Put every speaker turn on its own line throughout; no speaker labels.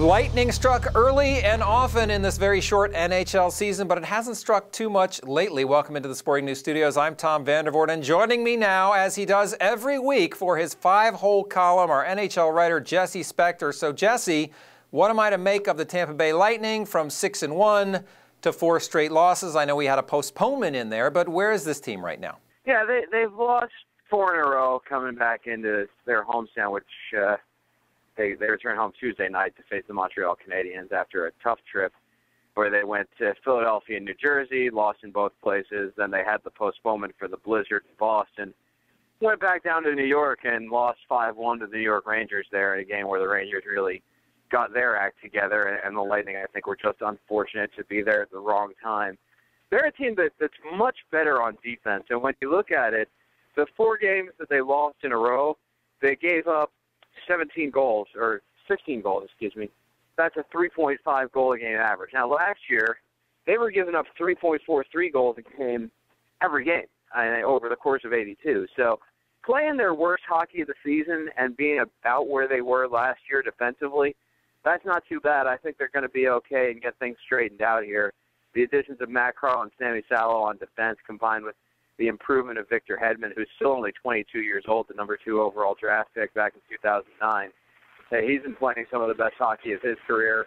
Lightning struck early and often in this very short NHL season, but it hasn't struck too much lately. Welcome into the Sporting News Studios. I'm Tom Vandervoort, and joining me now, as he does every week for his five-hole column, our NHL writer Jesse Spector. So, Jesse, what am I to make of the Tampa Bay Lightning from 6-1 to 4 straight losses? I know we had a postponement in there, but where is this team right now?
Yeah, they've lost 4 in a row coming back into their homestand, which they returned home Tuesday night to face the Montreal Canadiens after a tough trip where they went to Philadelphia and New Jersey, lost in both places. Then they had the postponement for the blizzard in Boston. Went back down to New York and lost 5-1 to the New York Rangers there in a game where the Rangers really got their act together, and the Lightning, I think, were just unfortunate to be there at the wrong time. They're a team that's much better on defense, and when you look at it, the 4 games that they lost in a row, they gave up 16 goals. That's a 3.5 goal a game average. Now, last year, they were giving up 3.43 goals a game every game over the course of 82. So playing their worst hockey of the season and being about where they were last year defensively, that's not too bad. I think they're going to be okay and get things straightened out here. The additions of Matt Carl and Sammy Salo on defense, combined with the improvement of Victor Hedman, who's still only 22 years old, the number 2 overall draft pick back in 2009. He's been playing some of the best hockey of his career.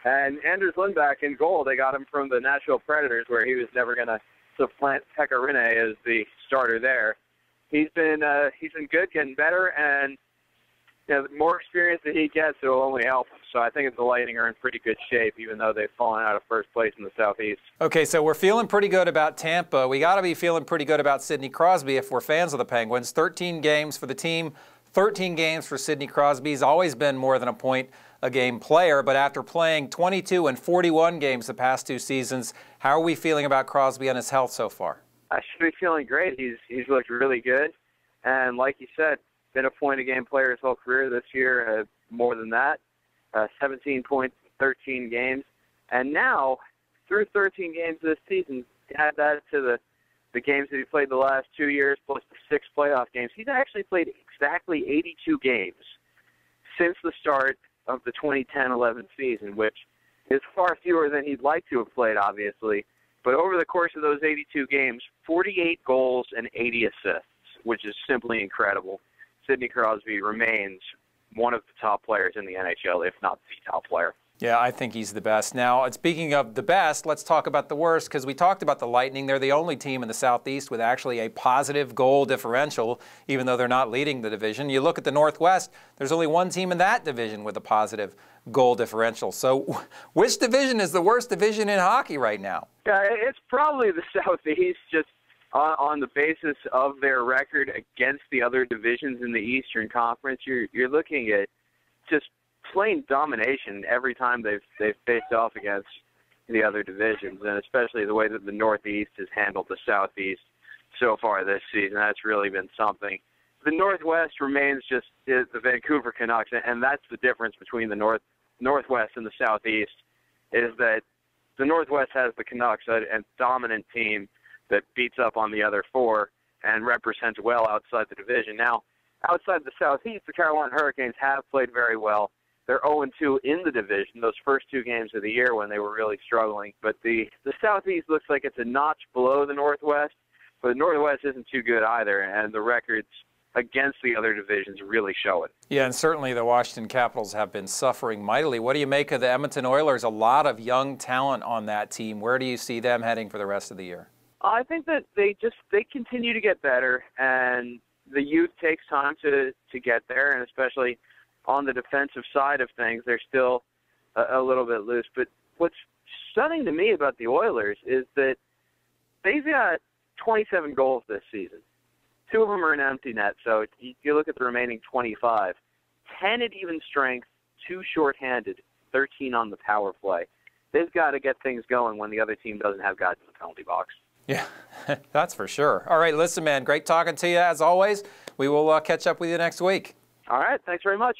And Anders Lindback in goal, they got him from the Nashville Predators, where he was never going to supplant Pekka Rinne as the starter there. He's been good, getting better, and the more experience that he gets, it will only help him. So I think the Lightning are in pretty good shape, even though they've fallen out of first place in the Southeast. Okay, so we're feeling pretty good about Tampa. We got to be feeling pretty good about Sidney Crosby if we're fans of the Penguins. 13 games for the team, 13 games for Sidney Crosby. He's always been more than a point-a-game player, but after playing 22 and 41 games the past 2 seasons, how are we feeling about Crosby and his health so far? I should be feeling great. He's looked really good, and like you said, been a point-a-game player his whole career. This year, more than that, 17 points, 13 games. And now, through 13 games this season, add that to the games that he played the last 2 years, plus the 6 playoff games. He's actually played exactly 82 games since the start of the 2010-11 season, which is far fewer than he'd like to have played, obviously. But over the course of those 82 games, 48 goals and 80 assists, which is simply incredible. Sidney Crosby remains one of the top players in the NHL, if not the top player.
Yeah, I think he's the best. Now, speaking of the best, let's talk about the worst, because we talked about the Lightning. They're the only team in the Southeast with actually a positive goal differential, even though they're not leading the division. You look at the Northwest, there's only one team in that division with a positive goal differential. So which division is the worst division in hockey right now?
Yeah, it's probably the Southeast, just on the basis of their record against the other divisions in the Eastern Conference. You're looking at just plain domination every time they've faced off against the other divisions, and especially the way that the Northeast has handled the Southeast so far this season. That's really been something. The Northwest remains just the Vancouver Canucks, and that's the difference between the Northwest and the Southeast, is that the Northwest has the Canucks, a dominant team that beats up on the other 4 and represents well outside the division. Now, outside the Southeast, the Carolina Hurricanes have played very well. They're 0-2 in the division, those first 2 games of the year when they were really struggling. But the Southeast looks like it's a notch below the Northwest, but the Northwest isn't too good either, and the records against the other divisions really show it.
Yeah, and certainly the Washington Capitals have been suffering mightily. What do you make of the Edmonton Oilers? A lot of young talent on that team. Where do you see them heading for the rest of the year?
I think that they continue to get better, and the youth takes time to get there, and especially on the defensive side of things, they're still a little bit loose. But what's stunning to me about the Oilers is that they've got 27 goals this season. 2 of them are in empty net, so you look at the remaining 25. 10 at even strength, 2 shorthanded, 13 on the power play. They've got to get things going when the other team doesn't have guys in the penalty box.
Yeah, that's for sure. All right, listen, man, great talking to you as always. We will catch up with you next week.
All right, thanks very much.